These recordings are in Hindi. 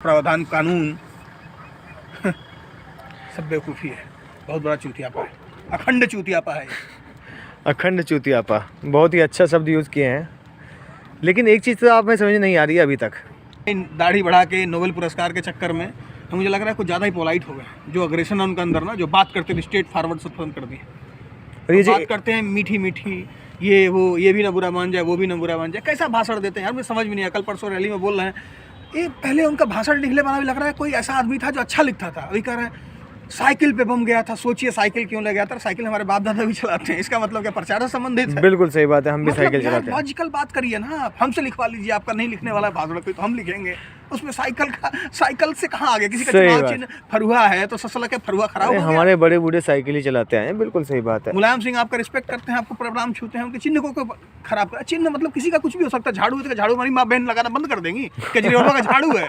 प्रावधान कानून सब बेवकूफ़ी है। बहुत बड़ा चूतियापा है, अखंड चूतियापा है। अखंड चूतियापा बहुत ही अच्छा शब्द यूज़ किए हैं, लेकिन एक चीज़ तो आप में समझ नहीं आ रही है अभी तक। दाढ़ी बढ़ा के नोबेल पुरस्कार के चक्कर में मुझे लग रहा है कुछ ज़्यादा ही पोलाइट हो गए। जो अग्रेशन है उनके अंदर ना, जो बात करते थे स्ट्रेट फॉरवर्ड से खत्म कर दिए। और ये बात करते हैं मीठी मीठी, ये वो, ये भी ना बुरा मान जाए, वो भी ना बुरा मान जाए। कैसा भाषण देते हैं यार, मुझे समझ में नहीं आया। कल परसों रैली में बोल रहे हैं, ये पहले उनका भाषण लिखने वाला भी लग रहा है कोई ऐसा आदमी था जो अच्छा लिखता था। अभी कह रहे हैं साइकिल पे बम गया था। सोचिए साइकिल क्यों ले गया था? साइकिल हमारे बाप दादा भी चलाते हैं। इसका मतलब क्या प्रचार से संबंधित है? बिल्कुल सही बात है, हम भी साइकिल चलाते हैं। लॉजिकल बात करिए ना, आप हमसे लिखवा लीजिए। आपका नहीं लिखने वाला भाषण कोई तो हम लिखेंगे। उसमें साइकिल से कहाँ आ गया? किसी का चुनाव चिन्ह फरुआ है तो ससला के फरुआ खराब हो गया। हमारे बड़े बूढ़े साइकिल ही चलाते हैं। बिल्कुल सही बात है। मुलायम सिंह आपका रिस्पेक्ट करते हैं, आपको प्रणाम छूते हैं, उनके चिन्ह को खराब कर। चिन्ह मतलब किसी का कुछ भी हो सकता है। झाड़ू है तो झाड़ू हमारी माँ बहन लगाना बंद कर देंगी। केजरीवाल का झाड़ू है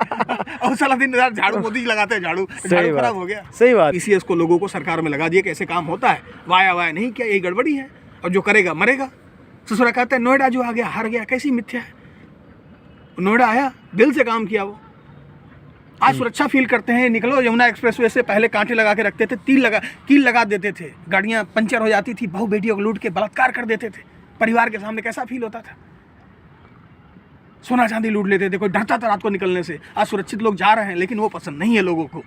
और साला दिन रात झाड़ू मोदी लगाते हैं। झाड़ू खराब हो गया। सही बात। इसी को लोगों को सरकार में लगा दिया कि ऐसे काम होता है। वाया नहीं किया, यही गड़बड़ी है। और जो करेगा मरेगा। ससुरा कहते हैं नोएडा जो आ गया हार गया। कैसी मिथ्या है? नोएडा आया, दिल से काम किया वो। आज सुरक्षा फील करते हैं। निकलो यमुना एक्सप्रेसवे से पहले कांटे लगा के रखते थे, कील लगा देते थे। गाड़ियां पंचर हो जाती थी, बहू बेटियों को लूट के बलात्कार कर देते थे। परिवार के सामने कैसा फील होता था? सोना चांदी लूट लेते थे, कोई डरता था रात को निकलने से। आज सुरक्षित लोग जा रहे हैं, लेकिन वो पसंद नहीं है लोगों को,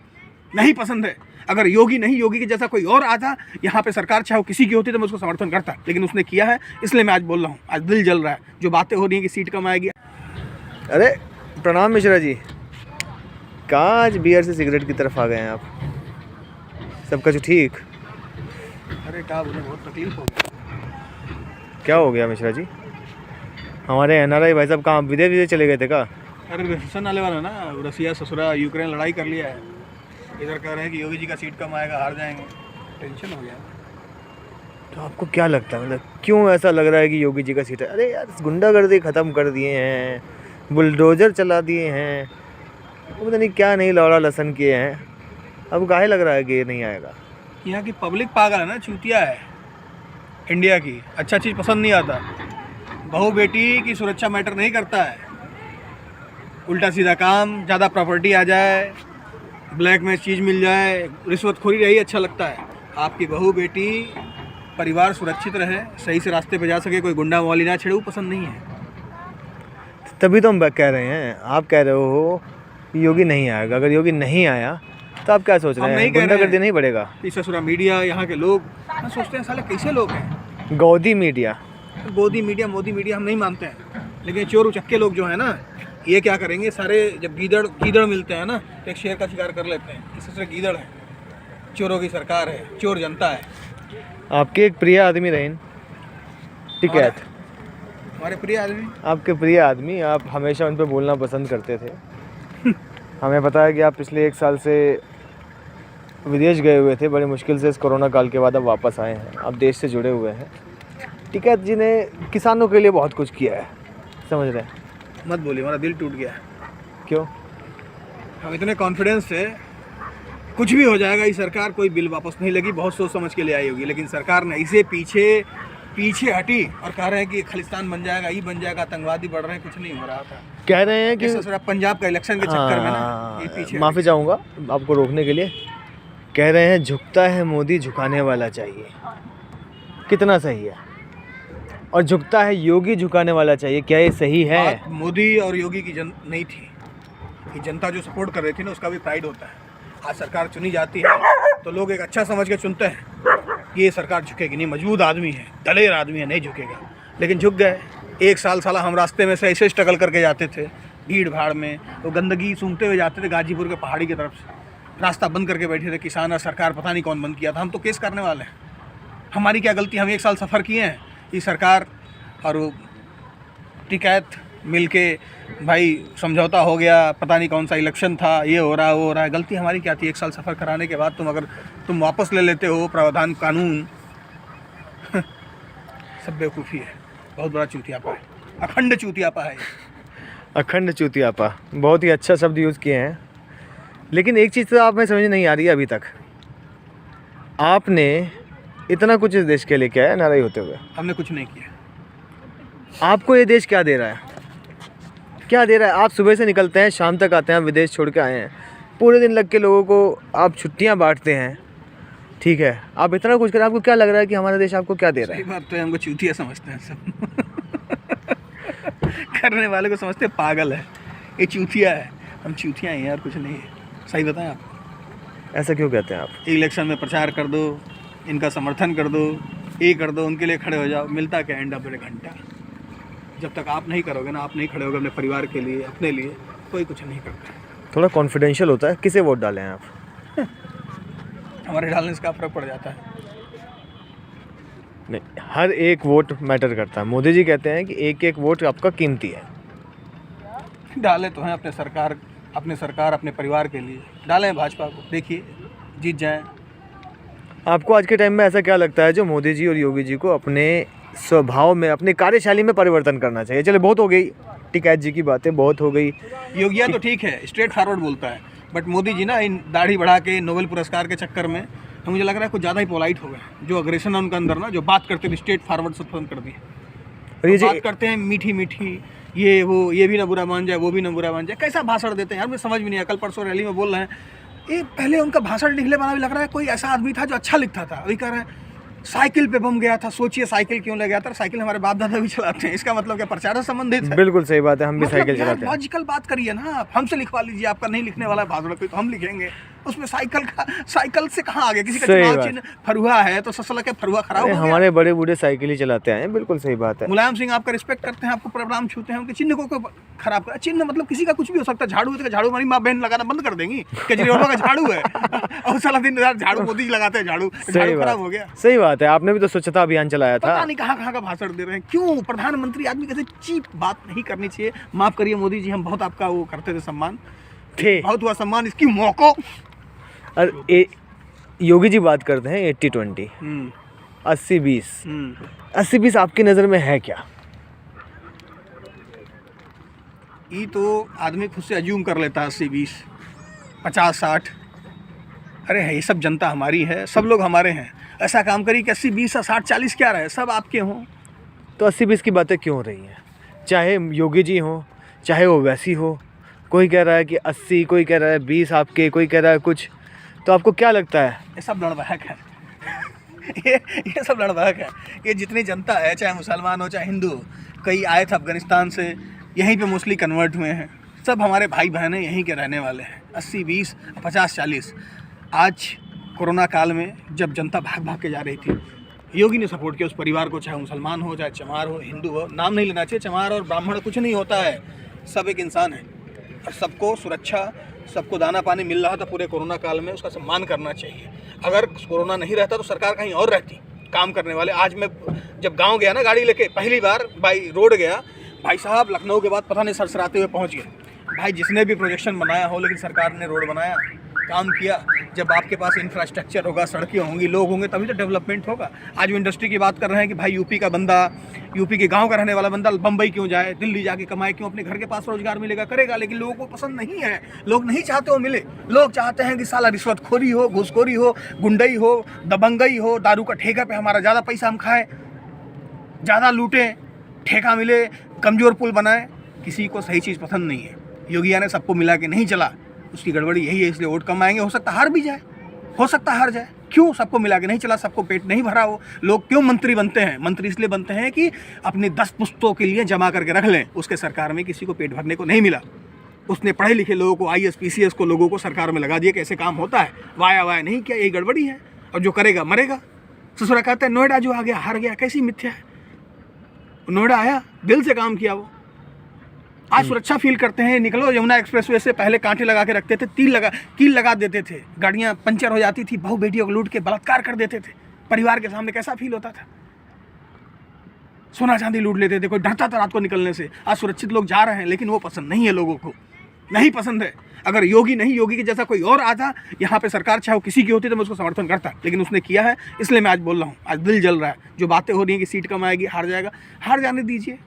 नहीं पसंद है। अगर योगी नहीं, योगी के जैसा कोई और आता यहाँ पे, सरकार चाहे वो किसी की होती तो मैं उसको समर्थन करता, लेकिन उसने किया है, इसलिए मैं आज बोल रहा हूँ। आज दिल जल रहा है। जो बातें हो रही हैं कि सीट कम आएगी। अरे प्रणाम मिश्रा जी, कहाँ आज बियर से सिगरेट की तरफ आ गए हैं आप? सब कुछ ठीक? अरे क्या बोले, बहुत तकलीफ हो गई। क्या हो गया मिश्रा जी? हमारे एनआरआई भाई साहब कहाँ विदेश चले गए थे क्या? अरे रेशन आने वाला ना, रसिया ससुरा यूक्रेन लड़ाई कर लिया है। इधर कह रहे हैं कि योगी जी का सीट कम आएगा, हार जाएंगे। टेंशन हो गया। तो आपको क्या लगता है, मतलब क्यों ऐसा लग रहा है कि योगी जी का सीट है? अरे यार, गुंडागर्दी ख़त्म कर दिए हैं, बुलडोजर चला दिए हैं, पता नहीं क्या नहीं लौड़ा लसन किए हैं। अब काहे लग रहा है कि ये नहीं आएगा? यहाँ की पब्लिक पागल है ना, चूतिया है इंडिया की। अच्छा चीज़ पसंद नहीं आता। बहू बेटी की सुरक्षा मैटर नहीं करता है। उल्टा सीधा काम, ज़्यादा प्रॉपर्टी आ जाए, ब्लैक में चीज़ मिल जाए, रिश्वतखोरी रही अच्छा लगता है। आपकी बहू बेटी परिवार सुरक्षित रहे, सही से रास्ते पे जा सके, कोई गुंडा वाली ना छेड़े, वो पसंद नहीं है। तभी तो हम कह रहे हैं, आप कह रहे हो योगी नहीं आएगा। अगर योगी नहीं आया तो आप क्या सोच रहे हैं? गुंडागर्दी नहीं बढ़ेगा? ससुरा मीडिया, यहाँ के लोग सोचते हैं साले कैसे लोग हैं। गोदी मीडिया, मोदी मीडिया हम नहीं मानते हैं, लेकिन चोर उचक्के लोग जो है ना, ये क्या करेंगे सारे, जब गीदड़ मिलते हैं ना तो एक शेर का शिकार कर लेते हैं। इस तरह गीदड़ है, चोरों की सरकार है, चोर जनता है। आपके एक प्रिय आदमी रहे टिकैत, हमारे प्रिय आदमी, आपके प्रिय आदमी, आप हमेशा उन पर बोलना पसंद करते थे। हमें पता है कि आप पिछले 1 साल से विदेश गए हुए थे, बड़ी मुश्किल से इस कोरोना काल के बाद अब वापस आए हैं। आप देश से जुड़े हुए हैं। टिकैत जी ने किसानों के लिए बहुत कुछ किया है, समझ रहे हैं? मत बोलिए, हमारा दिल टूट गया। क्यों? हम इतने कॉन्फिडेंस से कुछ भी हो जाएगा, ये सरकार कोई बिल वापस नहीं लगी, बहुत सोच समझ के ले आई होगी, लेकिन सरकार ने इसे पीछे हटी और कह रहे हैं कि खालिस्तान बन जाएगा, ये बन जाएगा, आतंकवादी बढ़ रहे हैं। कुछ नहीं हो रहा था। कह रहे हैं कि पंजाब का इलेक्शन के चक्कर में ना ये पीछे। माफ़ी चाहूँगा आपको रोकने के लिए। कह रहे हैं झुकता है मोदी, झुकाने वाला चाहिए। कितना सही है? और झुकता है योगी, झुकाने वाला चाहिए। क्या ये सही है? मोदी और योगी की नहीं थी, ये जनता जो सपोर्ट कर रही थी ना, उसका भी प्राइड होता है। आज सरकार चुनी जाती है तो लोग एक अच्छा समझ के चुनते हैं, ये सरकार झुकेगी नहीं, मजबूत आदमी है, दलेर आदमी है, नहीं झुकेगा। लेकिन झुक गए। 1 साल साला हम रास्ते में से ऐसे स्ट्रगल करके जाते थे, भीड़ भाड़ में, तो गंदगी सूंघते हुए जाते थे गाजीपुर के पहाड़ी की तरफ से। रास्ता बंद करके बैठे थे किसान और सरकार, पता नहीं कौन बंद किया था। हम तो केस करने वाले हैं। हमारी क्या गलती? हम 1 साल सफ़र किए हैं। ये सरकार और वो टिकैत मिल के भाई समझौता हो गया, पता नहीं कौन सा इलेक्शन था, ये हो रहा है वो हो रहा है। गलती हमारी क्या थी? 1 साल सफ़र कराने के बाद अगर तुम वापस ले लेते हो प्रावधान कानून सब बेवकूफ़ी है। बहुत बड़ा चूतियापा है, अखंड चूतियापा है। अखंड चूतियापा बहुत ही अच्छा शब्द यूज़ किए हैं, लेकिन एक चीज़ तो आप में समझ नहीं आ रही है अभी तक। आपने इतना कुछ इस देश के लिए किया है नाराज़ होते हुए। हमने कुछ नहीं किया। आपको ये देश क्या दे रहा है? क्या दे रहा है? आप सुबह से निकलते हैं, शाम तक आते हैं, आप विदेश छोड़ के आए हैं, पूरे दिन लग के लोगों को आप छुट्टियां बांटते हैं, ठीक है, आप इतना कुछ करें, आपको क्या लग रहा है कि हमारा देश आपको क्या दे रहा है? सही बात तो है, हमको चूतिया समझते हैं सब करने वाले को समझते हैं पागल है, ये चूतिया है, हम चूतिया हैं यार, कुछ नहीं है। सही बताएं आपको? ऐसा क्यों कहते हैं आप? इलेक्शन में प्रचार कर दो, इनका समर्थन कर दो, ये कर दो, उनके लिए खड़े हो जाओ, मिलता क्या एंड ऑफ द घंटा? जब तक आप नहीं करोगे ना, आप नहीं खड़े होगे अपने परिवार के लिए, अपने लिए, कोई कुछ नहीं करता। थोड़ा कॉन्फिडेंशियल होता है, किसे वोट डालें आप? हमारे डालने से क्या फ़र्क पड़ जाता है? नहीं, हर एक वोट मैटर करता है। मोदी जी कहते हैं कि एक एक वोट आपका कीमती है। डाले तो हैं अपने सरकार अपने परिवार के लिए, डालें भाजपा को, देखिए जीत जाएं। आपको आज के टाइम में ऐसा क्या लगता है जो मोदी जी और योगी जी को अपने स्वभाव में, अपनी कार्यशैली में परिवर्तन करना चाहिए? चले, बहुत हो गई टिकैत जी की बातें, बहुत हो गई। योगिया तो ठीक है, स्ट्रेट फॉरवर्ड बोलता है, बट मोदी जी ना इन दाढ़ी बढ़ा के नोबेल पुरस्कार के चक्कर में मुझे लग रहा है कुछ ज़्यादा ही पोलाइट हो गए। जो अग्रेशन है उनके अंदर ना, जो बात करते थे स्ट्रेट फॉरवर्ड से बंद कर दी। और ये बात करते हैं मीठी मीठी, ये वो, ये भी ना बुरा मान जाए, वो भी ना बुरा मान जाए, कैसा भाषण देते हैं यार, मुझे समझ में नहीं आया। कल परसों रैली में बोल रहे हैं, ये पहले उनका भाषण लिखने वाला भी लग रहा है कोई ऐसा आदमी था जो अच्छा लिखता था, वही कह रहे हैं साइकिल पे बम गया था। सोचिए साइकिल क्यों ले गया था? साइकिल हमारे बाप दादा भी चलाते हैं, इसका मतलब क्या प्रचार से संबंधित है? बिल्कुल सही बात है, हम भी साइकिल चलाते हैं। लॉजिकल बात करिए ना, आप हमसे लिखवा लीजिए, आपका नहीं लिखने वाला भाषण कोई तो हम लिखेंगे। उसमें साइकिल से कहाँ आ गया? किसी का चुनाव चिन्ह फरुहा है तो ससला के फरुहा खराब हो गया। हमारे बड़े बूढ़े साइकिल ही चलाते हैं, बिल्कुल सही बात है। मुलायम सिंह आपका रिस्पेक्ट करते हैं, आपको प्रणाम छूते हैं, उनके चिन्ह को खराब कर। चिन्ह मतलब किसी का कुछ भी हो सकता है। झाड़ू है तो झाड़ू हमारी माँ बहन लगाना बंद कर देंगी, केजरीवाल का झाड़ू है और साला दिन रात झाड़ू मोदी लगाते हैं, झाड़ू खराब हो गया। सही बात है, आपने भी तो स्वच्छता अभियान चलाया था। पता नहीं कहाँ का भाषण दे रहे हैं, क्यों? प्रधानमंत्री आदमी कैसे चीप बात नहीं करनी चाहिए। माफ करिए मोदी जी, हम बहुत आपका वो करते थे, सम्मान थे, बहुत हुआ सम्मान, इसकी मौको। और योगी जी बात करते हैं 80-20, 80-20, 80-20 आपकी नज़र में है क्या? ये तो आदमी खुद से अज्यूम कर लेता है 80-20, 50-60। अरे है, ये सब जनता हमारी है, सब लोग हमारे हैं। ऐसा काम करिए कि 80-20 या 60-40 क्या रहे, सब आपके हों। तो 80-20 की बातें क्यों हो रही हैं? चाहे योगी जी हों, चाहे वो वैसी हो, कोई कह रहा है कि 80, कोई कह रहा है 20 आपके, कोई कह रहा है कुछ। तो आपको क्या लगता है? ये सब लड़बहक है ये सब लड़बहक है। ये जितनी जनता है, चाहे मुसलमान हो चाहे हिंदू हो, कई आए थे अफगानिस्तान से, यहीं पे मोस्टली कन्वर्ट हुए हैं, सब हमारे भाई बहन हैं, यहीं के रहने वाले हैं। 80-20, 50-40। आज कोरोना काल में जब जनता भाग भाग के जा रही थी, योगी ने सपोर्ट किया उस परिवार को, चाहे मुसलमान हो, चाहे चमार हो, हिंदू हो, नाम नहीं लेना चाहिए। चमार और ब्राह्मण कुछ नहीं होता है, सब एक इंसान है और सबको सुरक्षा, सबको दाना पानी मिल रहा था पूरे कोरोना काल में, उसका सम्मान करना चाहिए। अगर कोरोना नहीं रहता तो सरकार कहीं और रहती, काम करने वाले। आज मैं जब गांव गया ना गाड़ी लेके, पहली बार बाई रोड गया, भाई साहब लखनऊ के बाद पता नहीं सरसराते हुए पहुंच गए। भाई जिसने भी प्रोजेक्शन बनाया हो, लेकिन सरकार ने रोड बनाया, काम किया। जब आपके पास इंफ्रास्ट्रक्चर होगा, सड़कें होंगी, लोग होंगे, तभी तो डेवलपमेंट होगा। आज वो इंडस्ट्री की बात कर रहे हैं कि भाई यूपी का बंदा, यूपी के गांव का रहने वाला बंदा बम्बई क्यों जाए, दिल्ली जाके कमाए क्यों? अपने घर के पास रोजगार मिलेगा, करेगा। लेकिन लोगों को पसंद नहीं है, लोग नहीं चाहते वो मिले। लोग चाहते हैं कि साला रिश्वतखोरी हो, घूसखोरी हो, गुंडई हो, दबंगई हो, दारू का ठेका पे हमारा ज़्यादा पैसा हम खाएं, ज़्यादा लूटें, ठेका मिले, कमज़ोर पुल बनाए। किसी को सही चीज़ पसंद नहीं है। योगिया ने सबको मिला के नहीं चला, उसकी गड़बड़ी यही है, इसलिए वोट कम आएंगे। हो सकता हार भी जाए, हो सकता हार जाए। क्यों? सबको मिला के नहीं चला, सबको पेट नहीं भरा हो। लोग क्यों मंत्री बनते हैं? मंत्री इसलिए बनते हैं कि अपने 10 पुस्तों के लिए जमा करके रख लें। उसके सरकार में किसी को पेट भरने को नहीं मिला। उसने पढ़े लिखे लोगों को, IAS PCS को लोगों को सरकार में लगा दिया, कैसे काम होता है, वाया वाया नहीं किया। यही गड़बड़ी है, और जो करेगा मरेगा। ससुरा कहते हैं नोएडा जो आ गया हार गया, कैसी मिथ्या है। नोएडा आया, दिल से काम किया वो। आज सुरक्षा फील करते हैं। निकलो यमुना एक्सप्रेसवे से, पहले कांटे लगा के रखते थे, कील लगा देते थे, गाड़ियां पंचर हो जाती थी, बहू बेटियों को लूट के बलात्कार कर देते थे परिवार के सामने। कैसा फील होता था? सोना चांदी लूट लेते थे, कोई डरता था रात को निकलने से। आज सुरक्षित लोग जा रहे हैं, लेकिन वो पसंद नहीं है, लोगों को नहीं पसंद है। अगर योगी नहीं, योगी के जैसा कोई और आता यहाँ पे सरकार, चाहे वो किसी की होती, तो मैं उसको समर्थन करता, लेकिन उसने किया है, इसलिए मैं आज बोल रहा हूँ। आज दिल जल रहा है, जो बातें हो रही हैं कि सीट कम आएगी, हार जाएगा, हार जाने दीजिए।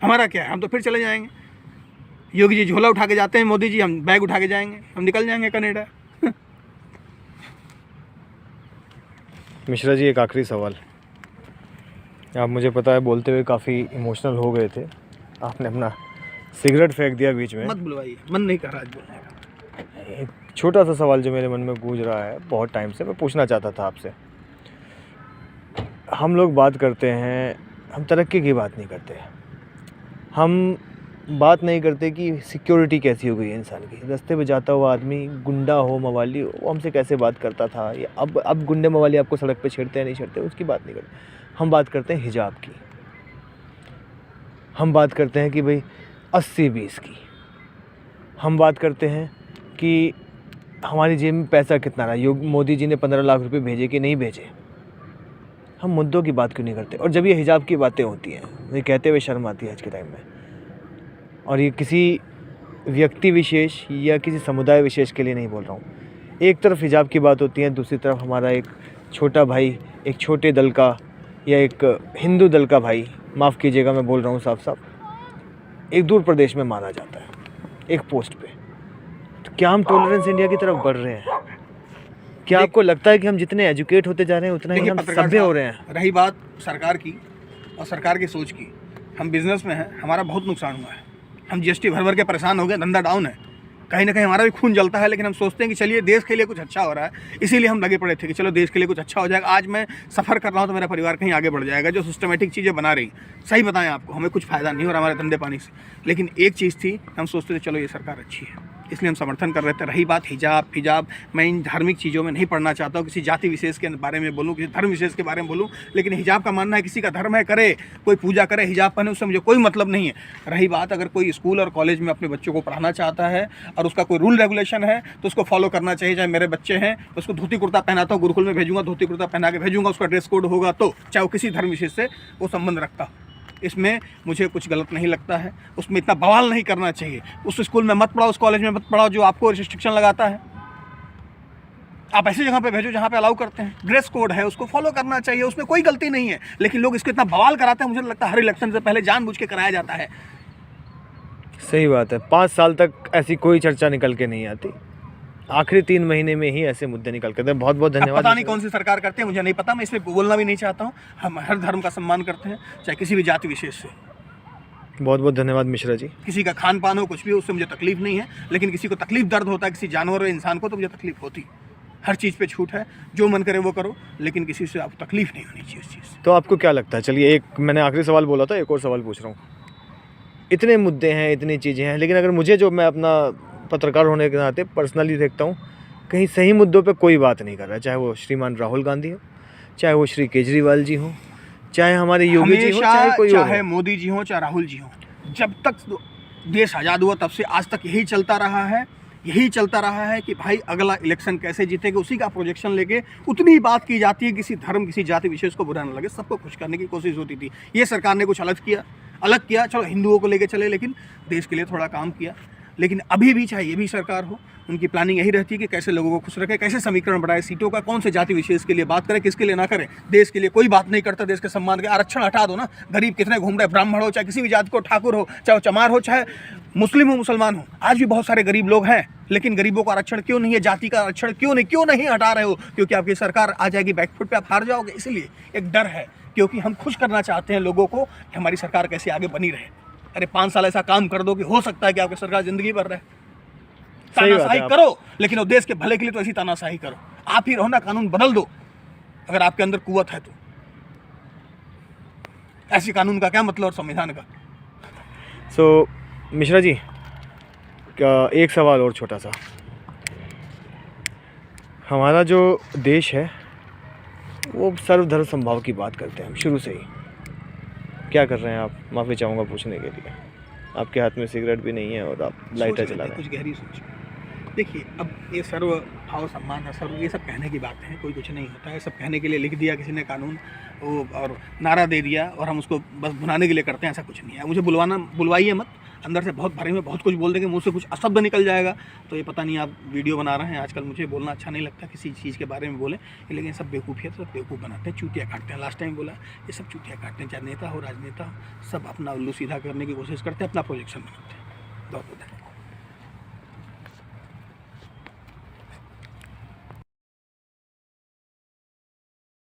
हमारा क्या है, हम तो फिर चले जाएंगे। योगी जी झोला उठा के जाते हैं, मोदी जी हम बैग उठा के जाएंगे, हम निकल जाएंगे कनाडा। मिश्रा जी, एक आखिरी सवाल। आप, मुझे पता है, बोलते हुए काफ़ी इमोशनल हो गए थे। आपने अपना सिगरेट फेंक दिया बीच में। मत बुलवाइए, मन नहीं कर रहा आज बोलने का। एक छोटा सा सवाल जो मेरे मन में गूंज रहा है बहुत टाइम से, मैं पूछना चाहता था आपसे। हम लोग बात करते हैं, हम तरक्की की बात नहीं करते, हम बात नहीं करते कि सिक्योरिटी कैसी हो गई है इंसान की। रास्ते पे जाता हुआ आदमी, गुंडा हो मवाली, वो हमसे कैसे बात करता था, या अब गुंडे मवाली आपको सड़क पे छेड़ते हैं नहीं छेड़ते, उसकी बात नहीं करते। हम बात करते हैं हिजाब की, हम बात करते हैं कि भाई 80-20 की, हम बात करते हैं कि हमारी जेब में पैसा कितना रहा, मोदी जी ने 15 लाख रुपए भेजे कि नहीं भेजे। हम मुद्दों की बात क्यों नहीं करते? और जब ये हिजाब की बातें होती हैं, ये कहते हुए शर्म आती है आज के टाइम में। और ये किसी व्यक्ति विशेष या किसी समुदाय विशेष के लिए नहीं बोल रहा हूँ। एक तरफ हिजाब की बात होती है, दूसरी तरफ हमारा एक छोटा भाई, एक छोटे दल का या एक हिंदू दल का भाई, माफ़ कीजिएगा मैं बोल रहा हूँ साफ साफ, एक दूर प्रदेश में मारा जाता है एक पोस्ट पे। तो क्या हम टॉलरेंस इंडिया की तरफ बढ़ रहे हैं? क्या आपको लगता है कि हम जितने एजुकेट होते जा रहे हैं उतना ही हम सभ्य हो रहे हैं? रही बात सरकार की और सरकार की सोच की, हम बिजनेस में हैं, हमारा बहुत नुकसान हुआ है। हम जीएसटी भर भर के परेशान हो गए, धंधा डाउन है, कहीं ना कहीं हमारा भी खून जलता है। लेकिन हम सोचते हैं कि चलिए देश के लिए कुछ अच्छा हो रहा है, इसीलिए हम लगे पड़े थे कि चलो देश के लिए कुछ अच्छा हो जाएगा। आज मैं सफ़र कर रहा हूँ तो मेरा परिवार कहीं आगे बढ़ जाएगा। जो सिस्टमेटिक चीज़ें बना रही, सही बताएं आपको, हमें कुछ फ़ायदा नहीं हो रहा हमारे धंधे पानी से। लेकिन एक चीज़ थी, हम सोचते थे चलो ये सरकार अच्छी है, इसलिए हम समर्थन कर रहे थे। रही बात हिजाब, मैं इन धार्मिक चीज़ों में नहीं पढ़ना चाहता हूँ, किसी जाति विशेष के बारे में बोलूँ, किसी धर्म विशेष के बारे में बोलूँ। लेकिन हिजाब का मानना है किसी का धर्म है, करे, कोई पूजा करे, हिजाब पहने, उससे मुझे कोई मतलब नहीं है। रही बात अगर कोई स्कूल और कॉलेज में अपने बच्चों को पढ़ाना चाहता है और उसका कोई रूल रेगुलेशन है तो उसको फॉलो करना चाहिए। चाहे मेरे बच्चे हैं, उसको धोती कुर्ता पहनाता हूँ, गुरुकुल में भेजूंगा, धोती कुर्ता पहना के भेजूंगा, उसका ड्रेस कोड होगा तो, चाहे वो किसी धर्म विशेष से वो संबंध रखता हो। इसमें मुझे कुछ गलत नहीं लगता है, उसमें इतना बवाल नहीं करना चाहिए। उस स्कूल में मत पढ़ाओ, उस कॉलेज में मत पढ़ाओ जो आपको रिस्ट्रिक्शन लगाता है। आप ऐसी जगह पे भेजो जहाँ पे अलाउ करते हैं। ड्रेस कोड है, उसको फॉलो करना चाहिए, उसमें कोई गलती नहीं है। लेकिन लोग इसको इतना बवाल कराते हैं, मुझे लगता है हर इलेक्शन से पहले जानबूझ के कराया जाता है। सही बात है, 5 साल तक ऐसी कोई चर्चा निकल के नहीं आती, आखिरी 3 महीने में ही ऐसे मुद्दे निकल के। बहुत बहुत धन्यवाद। पता नहीं कौन सी सरकार करते हैं, मुझे नहीं पता, मैं इसमें बोलना भी नहीं चाहता हूँ। हम हर धर्म का सम्मान करते हैं, चाहे किसी भी जाति विशेष से। बहुत बहुत धन्यवाद मिश्रा जी। किसी का खान पान हो, कुछ भी हो, उससे मुझे तकलीफ नहीं है। लेकिन किसी को तकलीफ दर्द होता है, किसी जानवर और इंसान को, तो मुझे तकलीफ होती। हर चीज़ पे छूट है, जो मन करे वो करो, लेकिन किसी से आपको तकलीफ नहीं होनी चाहिए इस चीज़ से। तो आपको क्या लगता है? चलिए, एक मैंने आखिरी सवाल बोला था, एक और सवाल पूछ रहा हूँ। इतने मुद्दे हैं, इतनी चीज़ें हैं, लेकिन अगर मुझे, जो मैं अपना पत्रकार होने के नाते पर्सनली देखता हूँ, कहीं सही मुद्दों पे कोई बात नहीं कर रहा है। चाहे वो श्रीमान राहुल गांधी हो, चाहे वो श्री केजरीवाल जी हो, चाहे हमारे योगी जी हो, चाहे कोई और, चाहे मोदी जी हो, चाहे राहुल जी हो, जब तक देश आज़ाद हुआ तब से आज तक यही चलता रहा है कि भाई अगला इलेक्शन कैसे जीतेगा, उसी का प्रोजेक्शन लेके उतनी ही बात की जाती है। किसी धर्म, किसी जाति विशेष को बुरा न लगे, सबको खुश करने की कोशिश होती थी। ये सरकार ने कुछ अलग किया, चलो हिंदुओं को लेके चले, लेकिन देश के लिए थोड़ा काम किया। लेकिन अभी भी चाहे ये भी सरकार हो, उनकी प्लानिंग यही रहती है कि कैसे लोगों को खुश रखे, कैसे समीकरण बढ़ाए सीटों का, कौन से जाति विशेष के लिए बात करें, किसके लिए ना करें। देश के लिए कोई बात नहीं करता, देश के सम्मान के। आरक्षण हटा दो ना, गरीब कितने घूम रहे, ब्राह्मण हो, चाहे किसी भी जाति को, ठाकुर हो, चाहे वो चमार हो, चाहे मुस्लिम हो, मुसलमान हो, आज भी बहुत सारे गरीब लोग हैं। लेकिन गरीबों का आरक्षण क्यों नहीं है, जाति का आरक्षण क्यों नहीं हटा रहे हो? क्योंकि आपकी सरकार आ जाएगी बैकफुट पे, आप हार जाओगे, इसलिए एक डर है। क्योंकि हम खुश करना चाहते हैं लोगों को कि हमारी सरकार कैसे आगे बनी रहे। अरे 5 साल ऐसा काम कर दो कि हो सकता है कि आपकी सरकार जिंदगी भर रहे। तानाशाही करो, लेकिन वो देश के भले के लिए तो ऐसी तानाशाही करो। आप ही रहो ना, कानून बदल दो अगर आपके अंदर कुव्वत है तो। ऐसे कानून का क्या मतलब और संविधान का। सो मिश्रा जी, क्या एक सवाल और छोटा सा। हमारा जो देश है वो सर्वधर्म समभाव की बात करते हैं हम शुरू से ही। क्या कर रहे हैं आप? माफ़ी चाहूँगा पूछने के लिए। आपके हाथ में सिगरेट भी नहीं है और आप लाइटर चला रहे हैं। कुछ गहरी सोच। देखिए, अब ये सर्व भाव सम्मान है, सर्व, ये सब कहने की बात है, कोई कुछ नहीं होता है। सब कहने के लिए लिख दिया किसी ने कानून और नारा दे दिया और हम उसको बस भुनाने के लिए करते हैं, ऐसा कुछ नहीं है। मुझे बुलवाइए मत, अंदर से बहुत भरे में बहुत कुछ बोल देंगे, मुंह से कुछ अशब्द निकल जाएगा। तो ये पता नहीं आप वीडियो बना रहे हैं, आजकल मुझे बोलना अच्छा नहीं लगता किसी चीज़ के बारे में बोले, लेकिन सब बेवकूफ़ियत, सब बेवकूफ़ बनाते हैं, चूतिया काटते हैं। लास्ट टाइम बोला, ये सब चूतिया काटते हैं, चाहे नेता हो, राजनेता हो, सब अपना उल्लू सीधा करने की कोशिश करते हैं, अपना प्रोजेक्शन बनाते हैं।